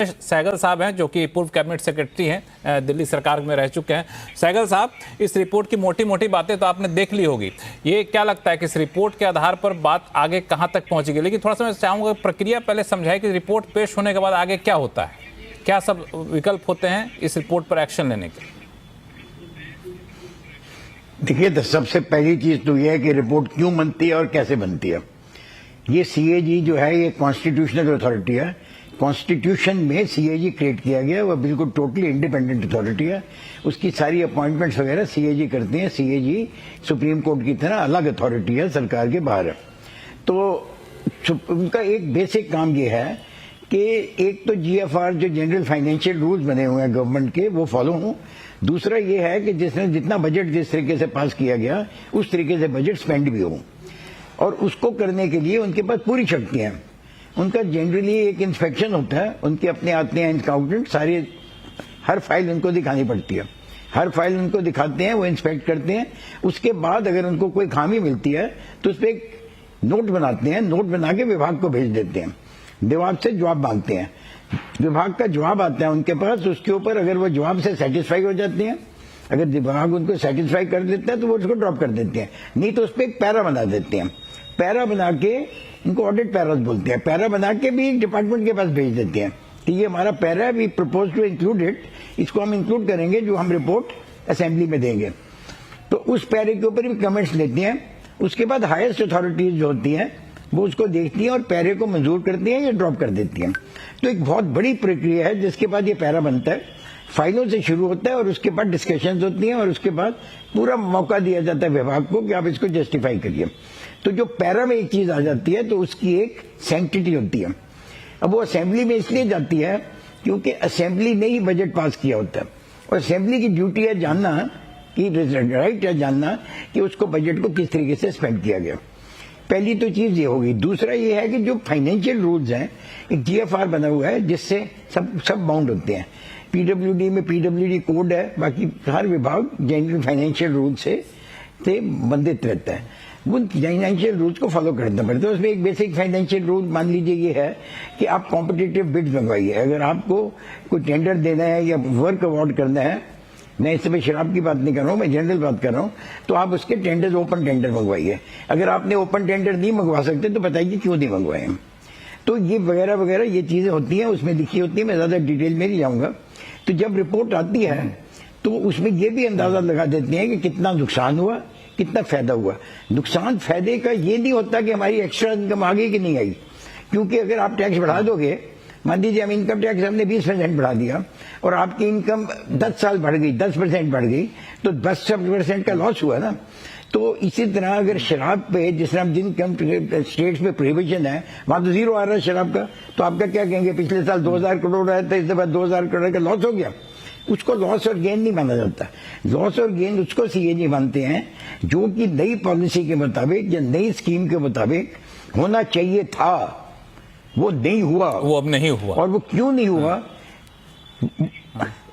सहगल साहब हैं जो कि पूर्व कैबिनेट सेक्रेटरी हैं, दिल्ली सरकार में रह चुके हैं। सहगल साहब, इस रिपोर्ट की मोटी मोटी बातें तो आपने देख ली होगी। ये क्या लगता है कि इस रिपोर्ट के आधार पर बात आगे कहां तक पहुंचेगी? लेकिन थोड़ा सा मैं चाहूंगा प्रक्रिया पहले समझाए कि रिपोर्ट पेश होने के बाद आगे क्या होता है, क्या सब विकल्प होते हैं इस रिपोर्ट पर एक्शन लेने के? देखिए, तो सबसे पहली चीज तो यह है कि रिपोर्ट क्यों बनती है और कैसे बनती है। ये सीएजी जो है ये कॉन्स्टिट्यूशनल अथॉरिटी है। कॉन्स्टिट्यूशन में सीएजी क्रिएट किया गया, वह बिल्कुल टोटली इंडिपेंडेंट अथॉरिटी है। उसकी सारी अपॉइंटमेंट्स वगैरह सीएजी करते हैं। सीएजी सुप्रीम कोर्ट की तरह अलग अथॉरिटी है, सरकार के बाहर है। तो उनका एक बेसिक काम ये है कि एक तो जीएफआर जो जनरल फाइनेंशियल रूल्स बने हुए हैं गवर्नमेंट के वो फॉलो हों। दूसरा ये है कि जिसने जितना बजट जिस तरीके से पास किया गया उस तरीके से बजट स्पेंड भी हो, और उसको करने के लिए उनके पास पूरी शक्तियां हैं। उनका जनरली एक इंस्पेक्शन होता है, उनके अपने आते हैं अकाउंटेंट, सारे हर फाइल उनको दिखानी पड़ती है। हर फाइल उनको दिखाते हैं, वो इंस्पेक्ट करते हैं। उसके बाद अगर उनको कोई खामी मिलती है तो उस पर एक नोट बनाते हैं। नोट बना के विभाग को भेज देते हैं। विभाग से जवाब मांगते हैं। विभाग का जवाब आता है उनके पास। उसके ऊपर अगर वो जवाब से सेटिस्फाई हो जाते हैं, अगर विभाग उनको सेटिस्फाई कर देता है तो वो उसको ड्रॉप कर देते हैं, नहीं तो उस पर एक पैरा बना देते हैं। पैरा बना के इनको ऑडिट पैरास बोलते हैं। पैरा बना के भी डिपार्टमेंट के पास भेज देते हैं कि ये हमारा para we propose to include it, इसको हम इंक्लूड करेंगे जो हम रिपोर्ट असेंबली में देंगे। तो उस पैरे के ऊपर भी कमेंट्स लेते हैं। उसके बाद हाईएस्ट अथॉरिटीज जो होती हैं वो उसको देखती हैं और पैरे को मंजूर करती हैं या ड्रॉप कर देती हैं। तो एक बहुत बड़ी प्रक्रिया है जिसके बाद ये पैरा बनता है। फाइलों से शुरू होता है और उसके बाद डिस्कशंस होती हैं और उसके बाद पूरा मौका दिया जाता है विभाग को कि आप इसको जस्टिफाई करिए। तो जो पैरा में एक चीज आ जाती है तो उसकी एक सैंक्टिटी होती है। अब वो असेंबली में इसलिए जाती है क्योंकि असेंबली ने ही बजट पास किया होता है, और असेंबली की ड्यूटी है जानना कि राइट है जानना कि उसको बजट को किस तरीके से स्पेंड किया गया। पहली तो चीज ये होगी। दूसरा ये है कि जो फाइनेंशियल रूल्स हैं, एक जीएफआर बना हुआ है जिससे सब बाउंड होते हैं। पीडब्ल्यूडी में पीडब्ल्यूडी कोड है, बाकी हर विभाग जनरल फाइनेंशियल रूल से बंधित रहता है। वो फाइनेंशियल रूल्स को फॉलो करना पड़ता है। उसमें एक बेसिक फाइनेंशियल रूल मान लीजिए ये है कि आप कॉम्पिटिटिव बिड्स मंगवाइए। अगर आपको कोई टेंडर देना है या वर्क अवार्ड करना है, मैं इस समय शराब की बात नहीं कर रहा हूँ, मैं जनरल बात कर रहा हूँ, तो आप उसके टेंडर ओपन टेंडर मंगवाइए। अगर आपने ओपन टेंडर नहीं मंगवा सकते तो बताइए क्यों नहीं मंगवाए। तो ये वगैरह वगैरह ये चीजें होती हैं, उसमें लिखी होती है। मैं ज्यादा डिटेल में नहीं जाऊंगा। तो जब रिपोर्ट आती है तो उसमें ये भी अंदाजा लगा देते हैं कि कितना नुकसान हुआ, कितना फायदा हुआ। नुकसान फायदे का ये नहीं होता कि हमारी एक्स्ट्रा इनकम आ गई कि नहीं आई, क्योंकि अगर आप टैक्स बढ़ा दोगे, मान लीजिए हम इनकम टैक्स हमने 20% बढ़ा दिया और आपकी इनकम 10 साल बढ़ गई, 10% बढ़ गई, तो 10% का लॉस हुआ ना। तो इसी तरह अगर शराब पे जिस तरह जिन स्टेट्स में प्रोहिबिशन है वहां तो जीरो आ रहा है शराब का, तो आपका क्या कहेंगे, पिछले साल 2000 करोड़ आया था, इस दफा 2000 करोड़ का लॉस हो गया। उसको लॉस और गेन नहीं माना जाता। लॉस और गेन उसको सीएजी मानते हैं जो कि नई पॉलिसी के मुताबिक या नई स्कीम के मुताबिक होना चाहिए था, वो नहीं हुआ, वो अब नहीं हुआ। और वो क्यों नहीं हुआ,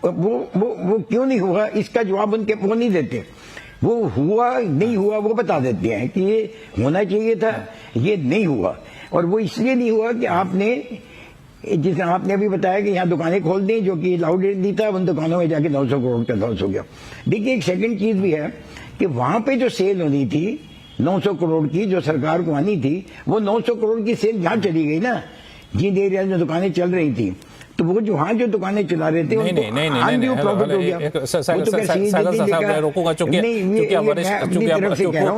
वो क्यों नहीं हुआ इसका जवाब उनके वो नहीं देते। वो हुआ नहीं हुआ वो बता देते हैं कि ये होना चाहिए था, ये नहीं हुआ। और वो इसलिए नहीं हुआ कि आपने, जिसने आपने अभी बताया कि यहाँ दुकानें खोल दी जो कि अलाउड नहीं था, उन दुकानों में जाके 900 करोड़ का लॉस हो गया। देखिए, एक सेकंड चीज भी है कि वहां पे जो सेल होनी थी 900 करोड़ की, जो सरकार को आनी थी, वो 900 करोड़ की सेल यहाँ चली गई ना, जिन एरिया में दुकानें चल रही थी। तो वो जो वहां जो दुकानें चला रहे थे नहीं, प्रॉफिट हो गया। रोकूंगा चूंकि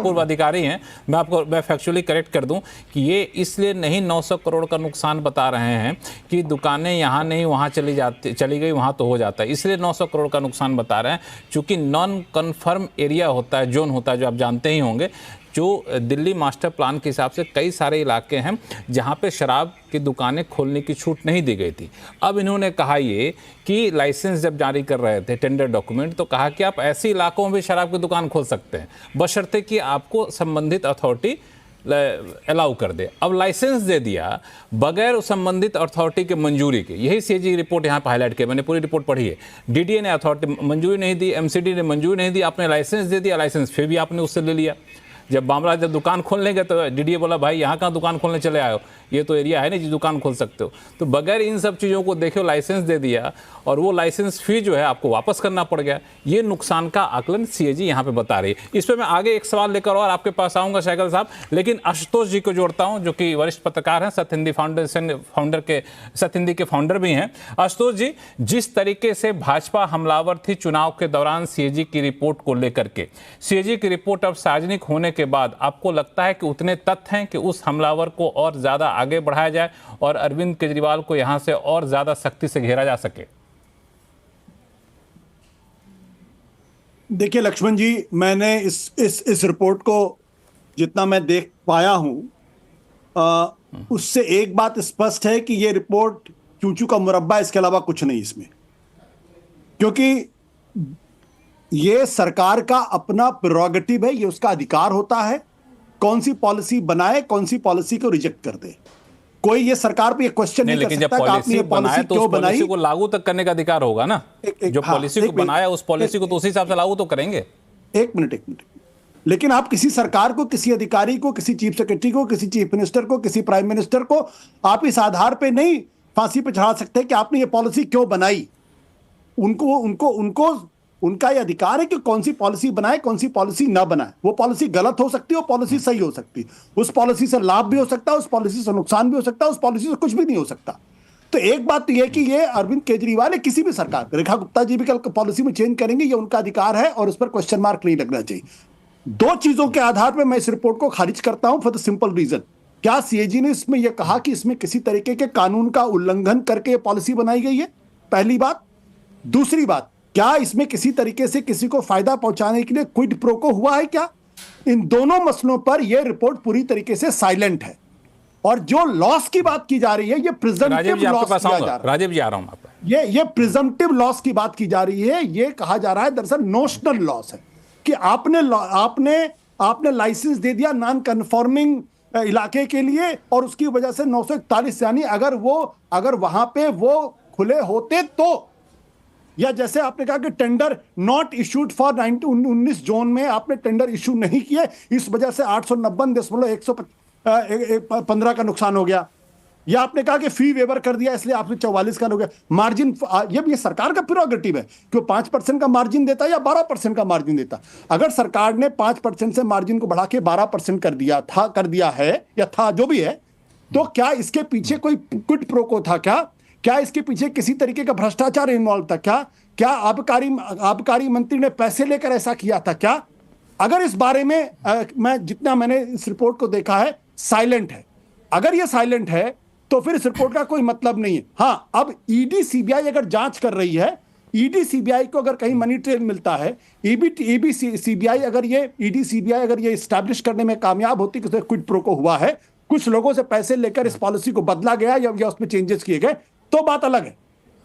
पूर्व अधिकारी हैं, मैं फैक्चुअली करेक्ट कर दूं कि ये इसलिए नहीं 900 करोड़ का नुकसान बता रहे हैं कि दुकानें यहाँ नहीं वहां चली गई, वहां तो हो जाता है, इसलिए 900 करोड़ का नुकसान बता रहे हैं। चूंकि नॉन कन्फर्म एरिया होता है, जोन होता है, जो आप जानते ही होंगे, जो दिल्ली मास्टर प्लान के हिसाब से कई सारे इलाके हैं जहां पे शराब की दुकानें खोलने की छूट नहीं दी गई थी। अब इन्होंने कहा ये कि लाइसेंस जब जारी कर रहे थे, टेंडर डॉक्यूमेंट, तो कहा कि आप ऐसे इलाकों में भी शराब की दुकान खोल सकते हैं बशर्ते कि आपको संबंधित अथॉरिटी अलाउ कर दे। अब लाइसेंस दे दिया बगैर संबंधित अथॉरिटी के मंजूरी के। यही सीएजी रिपोर्ट यहाँ पर हाईलाइट किया, मैंने पूरी रिपोर्ट पढ़ी है। डीडीए ने अथॉरिटी मंजूरी नहीं दी, एमसीडी ने मंजूरी नहीं दी, आपने लाइसेंस दे दिया, लाइसेंस फिर भी आपने उससे ले लिया। जब बामरा जब दुकान खोलने गए तो डीडीए बोला भाई यहाँ कहाँ दुकान खोलने चले आए हो, ये तो एरिया है नहीं जी दुकान खोल सकते हो। तो बगैर इन सब चीज़ों को देखे लाइसेंस दे दिया और वो लाइसेंस फी जो है आपको वापस करना पड़ गया। ये नुकसान का आकलन सीएजी यहाँ पे बता रही है। इस पर मैं आगे एक सवाल लेकर और आपके पास आऊँगा सहगल साहब, लेकिन आशुतोष जी को जोड़ता हूँ जो कि वरिष्ठ पत्रकार हैं, सत्य हिंदी के फाउंडर भी हैं। आशुतोष जी, जिस तरीके से भाजपा हमलावर थी चुनाव के दौरान सीएजी की रिपोर्ट को लेकर के, सीएजी की रिपोर्ट अब सार्वजनिक होने के बाद आपको लगता है कि उतने तथ्य हैं कि उस हमलावर को और ज्यादा आगे बढ़ाया जाए और अरविंद केजरीवाल को यहां से और ज्यादा सख्ती से घेरा जा सके? देखिए लक्ष्मण जी, मैंने इस रिपोर्ट को जितना मैं देख पाया हूं, उससे एक बात स्पष्ट है कि ये रिपोर्ट चूचू का मुरब्बा, इसके अलावा कुछ नहीं इसमें। क्योंकि ये सरकार का अपना प्रेरोगेटिव है, ये उसका अधिकार होता है कौन सी पॉलिसी बनाए, कौन सी पॉलिसी को रिजेक्ट कर दे। कोई ये सरकार पे ये क्वेश्चन नहीं कर सकता कि आपने ये पॉलिसी क्यों बनाई। पॉलिसी को लागू तक करने का अधिकार होगा ना, जो पॉलिसी को बनाया उस पॉलिसी को तो उसी हिसाब से लागू तो करेंगे। एक मिनट। लेकिन आप किसी सरकार को, किसी अधिकारी को, किसी चीफ सेक्रेटरी को, किसी चीफ मिनिस्टर को, किसी प्राइम मिनिस्टर को आप इस आधार पे नहीं फांसी पे चढ़ा सकते कि आपने ये पॉलिसी क्यों बनाई। उनका ये अधिकार है कि कौन सी पॉलिसी बनाए, कौन सी पॉलिसी ना बनाए। वो पॉलिसी गलत हो सकती है, वो पॉलिसी सही हो सकती है, उस पॉलिसी से लाभ भी हो सकता है, उस पॉलिसी से नुकसान भी हो सकता है, उस पॉलिसी से कुछ भी नहीं हो सकता। तो एक बात तो यह कि ये अरविंद केजरीवाल है, किसी भी सरकार, रेखा गुप्ता जी भी कल पॉलिसी में चेंज करेंगे, ये उनका अधिकार है और उस पर क्वेश्चन मार्क नहीं लगना चाहिए। दो चीजों के आधार पर मैं इस रिपोर्ट को खारिज करता हूं फॉर द सिंपल रीजन, क्या सीएजी ने इसमें यह कहा कि इसमें किसी तरीके के कानून का उल्लंघन करके पॉलिसी बनाई गई है? पहली बात। दूसरी बात, क्या इसमें किसी तरीके से किसी को फायदा पहुंचाने के लिए क्विड प्रो को हुआ है क्या? इन दोनों मसलों पर यह रिपोर्ट पूरी तरीके से साइलेंट है। और जो लॉस की बात की जा रही है, ये प्रिजम्पटिव लॉस किया जा रहा है। राजीव जी आ रहा हूं आपका, ये प्रिजम्पटिव लॉस की बात की जा रही है। ये कहा जा रहा है दरअसल नोशनल लॉस है कि आपने लाइसेंस दे दिया नॉन कन्फॉर्मिंग इलाके के लिए और उसकी वजह से 941, यानी अगर वहां पे वो खुले होते तो, या जैसे आपने कहा कि tender not issued for 19 zone में आपने टेंडर इशू नहीं किए, इस वजह से 890.115 का नुकसान हो गया। या आपने कहा कि फी वेवर कर दिया इसलिए आपने 44 का हो गया मार्जिन। ये सरकार का प्रेरोगेटिव है कि वो 5% का मार्जिन देता या 12% का मार्जिन देता। अगर सरकार ने 5% से मार्जिन को बढ़ा के 12% कर दिया है या था जो भी है, तो क्या इसके पीछे कोई क्विड प्रो को था? क्या इसके पीछे किसी तरीके का भ्रष्टाचार इन्वॉल्व था? क्या आबकारी मंत्री ने पैसे लेकर ऐसा किया था क्या? अगर इस बारे में मैंने इस रिपोर्ट को देखा है, साइलेंट है। अगर ये साइलेंट है तो फिर इस रिपोर्ट का कोई मतलब नहीं है। हाँ, अब ईडी सीबीआई अगर जांच कर रही है, ईडी सीबीआई को अगर कहीं मनी ट्रेल मिलता है, ईडी सीबीआई अगर ये एस्टैब्लिश करने में कामयाब होती कि क्विड प्रो को हुआ है, कुछ लोगों से पैसे लेकर इस पॉलिसी को बदला गया या उसमें चेंजेस किए गए, तो बात अलग है।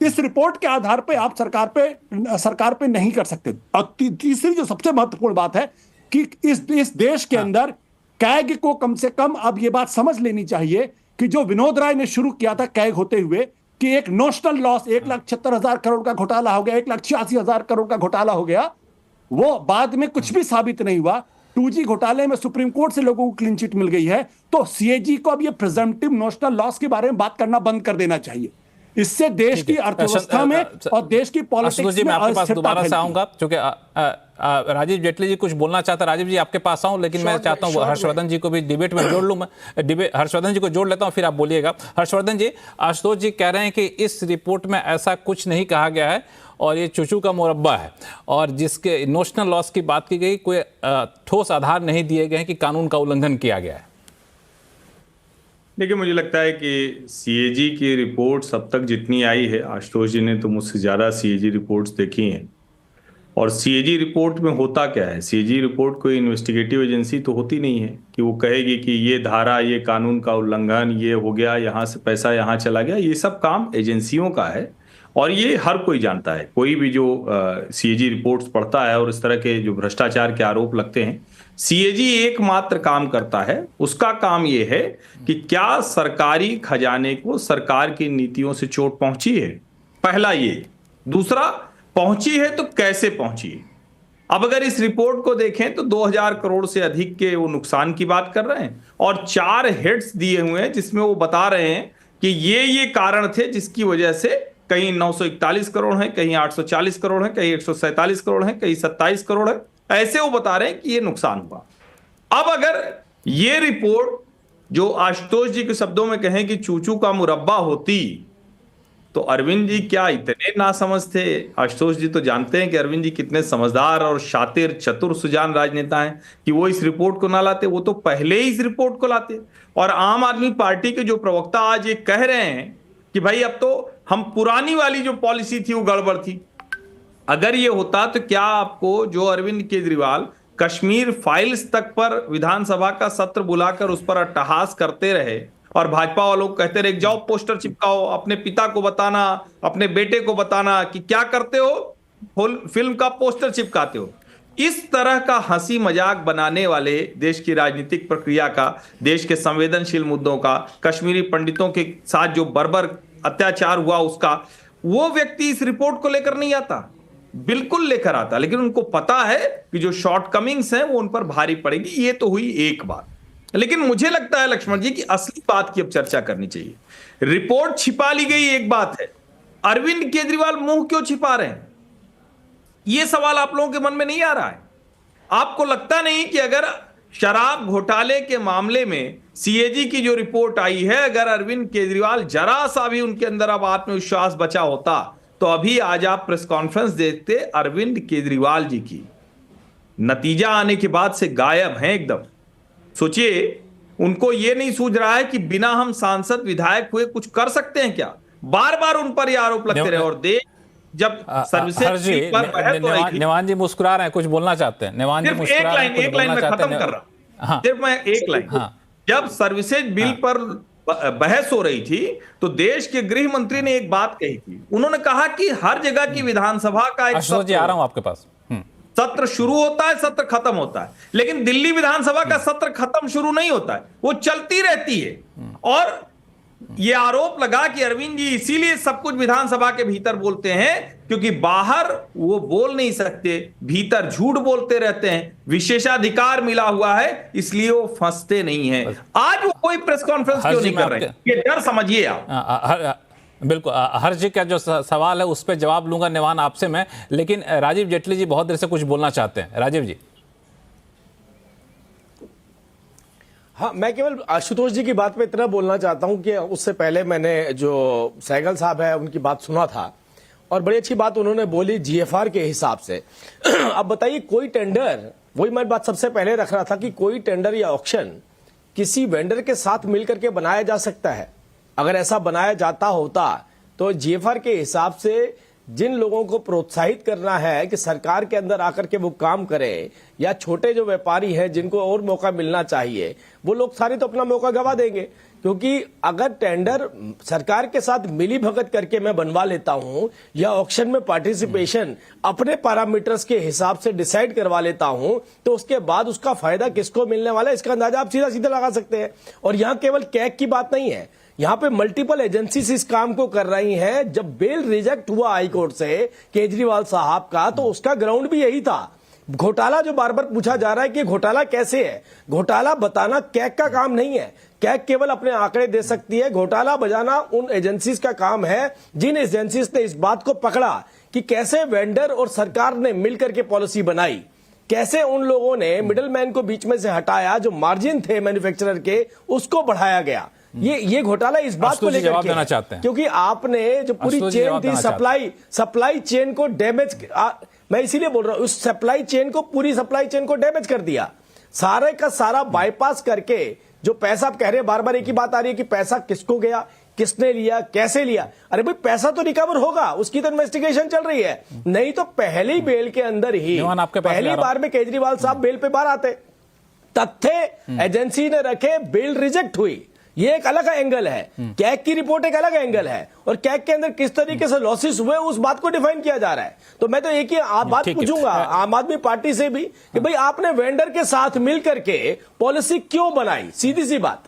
इस रिपोर्ट के आधार पे आप सरकार पे नहीं कर सकते। और तीसरी जो सबसे महत्वपूर्ण बात है कि इस देश के अंदर कैग को कम से कम अब ये बात समझ लेनी चाहिए कि जो विनोद राय ने शुरू किया था कैग होते हुए कि एक नोशनल लॉस 1,76,000 करोड़ का घोटाला हो गया, 1,86,000 करोड़ का घोटाला हो गया, वो बाद में कुछ भी साबित नहीं हुआ। 2G घोटाले में सुप्रीम कोर्ट से लोगों को क्लीन चिट मिल गई है। तो सीएजी को अब ये प्रिजम्पटिव नोशनल लॉस के बारे में बात करना बंद कर देना चाहिए। इससे देश की अर्थव्यवस्था में और देश की पॉलिटिक्स में आपके पास दोबारा से आऊंगा क्योंकि राजीव जेटली जी कुछ बोलना चाहता है। राजीव जी आपके पास आऊं, लेकिन मैं चाहता हूं हर्षवर्धन जी को भी डिबेट में जोड़ लूं। मैं हर्षवर्धन जी को जोड़ लेता हूं, फिर आप बोलिएगा। हर्षवर्धन जी, आशुतोष जी कह रहे हैं कि इस रिपोर्ट में ऐसा कुछ नहीं कहा गया है और ये चूचू का मुरब्बा है, और जिसके नोशनल लॉस की बात की गई, कोई ठोस आधार नहीं दिए गए हैं कि कानून का उल्लंघन किया गया है। देखिए, मुझे लगता है कि सीएजी की रिपोर्ट्स अब तक जितनी आई है, आशुतोष जी ने तो मुझसे ज़्यादा सीएजी रिपोर्ट्स देखी हैं। और सीएजी रिपोर्ट में होता क्या है, सीएजी रिपोर्ट कोई इन्वेस्टिगेटिव एजेंसी तो होती नहीं है कि वो कहेगी कि ये धारा, ये कानून का उल्लंघन, ये हो गया, यहाँ से पैसा यहाँ चला गया। ये सब काम एजेंसियों का है और ये हर कोई जानता है। कोई भी जो सीएजी रिपोर्ट्स पढ़ता है और इस तरह के जो भ्रष्टाचार के आरोप लगते हैं, सीएजी एकमात्र काम करता है। उसका काम ये है कि क्या सरकारी खजाने को सरकार की नीतियों से चोट पहुंची है, पहला ये। दूसरा, पहुंची है तो कैसे पहुंची है। अब अगर इस रिपोर्ट को देखें तो 2000 करोड़ से अधिक के वो नुकसान की बात कर रहे हैं और 4 हेड्स दिए हुए हैं जिसमें वो बता रहे हैं कि ये कारण थे जिसकी वजह से कहीं 941 करोड़ है, कहीं 840 करोड़ है, कहीं 147 करोड़ है, कहीं 27 करोड़ है, ऐसे वो बता रहे हैं कि ये नुकसान हुआ। अब अगर ये रिपोर्ट जो आशुतोष जी के शब्दों में कहें कि चूचू का मुरब्बा होती तो अरविंद जी क्या इतने नासमझ थे? आशुतोष जी तो जानते हैं कि अरविंद जी कितने समझदार और शातिर चतुर सुजान राजनेता हैं कि वो इस रिपोर्ट को ना लाते, वो तो पहले ही इस रिपोर्ट को लाते। और आम आदमी पार्टी के जो प्रवक्ता आज ये कह रहे हैं कि भाई अब तो हम पुरानी वाली जो पॉलिसी थी वो गड़बड़ थी, अगर ये होता तो क्या आपको जो अरविंद केजरीवाल कश्मीर फाइल्स तक पर विधानसभा का सत्र बुलाकर उस पर अट्टहास करते रहे और भाजपा वालों को कहते रहे जाओ पोस्टर चिपकाओ, अपने पिता को बताना, अपने बेटे को बताना कि क्या करते हो, फिल्म का पोस्टर चिपकाते हो, इस तरह का हंसी मजाक बनाने वाले देश की राजनीतिक प्रक्रिया का, देश के संवेदनशील मुद्दों का, कश्मीरी पंडितों के साथ जो बर्बर अत्याचार हुआ उसका, वो व्यक्ति इस रिपोर्ट को लेकर नहीं आता, बिल्कुल लेकर आता, लेकिन उनको पता है कि जो शॉर्टकमिंग्स हैं वो उन पर भारी पड़ेगी। ये तो हुई एक बात, लेकिन मुझे लगता है लक्ष्मण जी कि असली बात की अब चर्चा करनी चाहिए। रिपोर्ट छिपा ली गई एक बात है, अरविंद केजरीवाल मुंह क्यों छिपा रहे हैं, यह सवाल आप लोगों के मन में नहीं आ रहा है? आपको लगता नहीं कि अगर शराब घोटाले के मामले में सीएजी की जो रिपोर्ट आई है, अगर अरविंद केजरीवाल जरा सा भी उनके अंदर अब आत्मविश्वास बचा होता तो अभी आज आप प्रेस कॉन्फ्रेंस देखते अरविंद केजरीवाल जी की, नतीजा आने के बाद से गायब हैं एकदम। सोचिए, उनको यह नहीं सूझ रहा है कि बिना हम सांसद विधायक हुए कुछ कर सकते हैं क्या? बार बार उन पर यह आरोप लगते रहे और देश जब सर्विसेज निवान जी मुस्कुरा रहे हैं, कुछ बोलना चाहते हैं। निवान जी मुस्कुरा रहे हैं, एक लाइन में खत्म कर रहा हूं, सिर्फ मैं एक लाइन। जब सर्विसेज बिल पर बहस हो रही थी तो देश के गृह मंत्री ने एक बात कही थी, उन्होंने कहा कि हर जगह की विधानसभा का एक सत्र, आ रहा हूं आपके पास, सत्र शुरू होता है, सत्र खत्म होता है, लेकिन दिल्ली विधानसभा का सत्र खत्म शुरू नहीं होता है, वो चलती रहती है। और ये आरोप लगा कि अरविंद जी इसीलिए सब कुछ विधानसभा के भीतर बोलते हैं क्योंकि बाहर वो बोल नहीं सकते, भीतर झूठ बोलते रहते हैं, विशेषाधिकार मिला हुआ है इसलिए वो फंसते नहीं हैं। आज वो कोई प्रेस कॉन्फ्रेंस क्यों नहीं कर रहे? ये डर समझिए आप। बिल्कुल, हर जी का जो सवाल है उस पर जवाब लूंगा निवान आपसे मैं, लेकिन राजीव जेटली जी बहुत देर से कुछ बोलना चाहते हैं। राजीव जी। हाँ, मैं केवल आशुतोष जी की बात पे इतना बोलना चाहता हूं कि उससे पहले मैंने जो सहगल साहब है उनकी बात सुना था और बड़ी अच्छी बात उन्होंने बोली जीएफआर के हिसाब से। अब बताइए, कोई टेंडर, वही मैं बात सबसे पहले रख रहा था कि कोई टेंडर या ऑक्शन किसी वेंडर के साथ मिलकर के बनाया जा सकता है। अगर ऐसा बनाया जाता होता तो जीएफआर के हिसाब से जिन लोगों को प्रोत्साहित करना है कि सरकार के अंदर आकर के वो काम करें, या छोटे जो व्यापारी हैं जिनको और मौका मिलना चाहिए, वो लोग सारे तो अपना मौका गवा देंगे। क्योंकि अगर टेंडर सरकार के साथ मिली भगत करके मैं बनवा लेता हूं या ऑक्शन में पार्टिसिपेशन अपने पैरामीटर्स के हिसाब से डिसाइड करवा लेता हूं, तो उसके बाद उसका फायदा किसको मिलने वाला है इसका अंदाजा आप सीधा सीधा लगा सकते हैं। और यहां केवल कैग की बात नहीं है, यहां पे मल्टीपल एजेंसीज इस काम को कर रही हैं। जब बेल रिजेक्ट हुआ हाईकोर्ट से केजरीवाल साहब का, तो उसका ग्राउंड भी यही था। घोटाला जो बार बार पूछा जा रहा है कि घोटाला कैसे है, घोटाला बताना कैग का काम नहीं है, कैग केवल अपने आंकड़े दे सकती है। घोटाला बजाना उन एजेंसीज का काम है जिन एजेंसीज ने इस बात को पकड़ा कि कैसे वेंडर और सरकार ने मिलकर के पॉलिसी बनाई, कैसे उन लोगों ने मिडलमैन को बीच में से हटाया, जो मार्जिन थे मैन्युफैक्चरर के उसको बढ़ाया गया। ये घोटाला इस बात को लेकर के देना चाहते हैं क्योंकि आपने जो पूरी चेन थी सप्लाई चेन को डैमेज, मैं इसीलिए बोल रहा हूं, उस सप्लाई चेन को, पूरी सप्लाई चेन को डैमेज कर दिया, सारे का सारा बाईपास करके। जो पैसा आप कह रहे हैं, बार बार एक ही बात आ रही है कि पैसा किसको गया, किसने लिया, कैसे लिया। अरे भाई, पैसा तो रिकवर होगा, उसकी तो इन्वेस्टिगेशन चल रही है। नहीं तो पहली बेल के अंदर ही, पहली बार में केजरीवाल साहब बेल पे बाहर आते, तथ्य एजेंसी ने रखे, बेल रिजेक्ट हुई, ये एक अलग एंगल है। कैग की रिपोर्ट एक अलग एंगल है और कैग के अंदर किस तरीके से लॉसेस हुए उस बात को डिफाइन किया जा रहा है। तो मैं तो एक ही बात पूछूंगा आम आदमी पार्टी से भी कि भाई आपने वेंडर के साथ मिलकर के पॉलिसी क्यों बनाई, सीधी सी बात।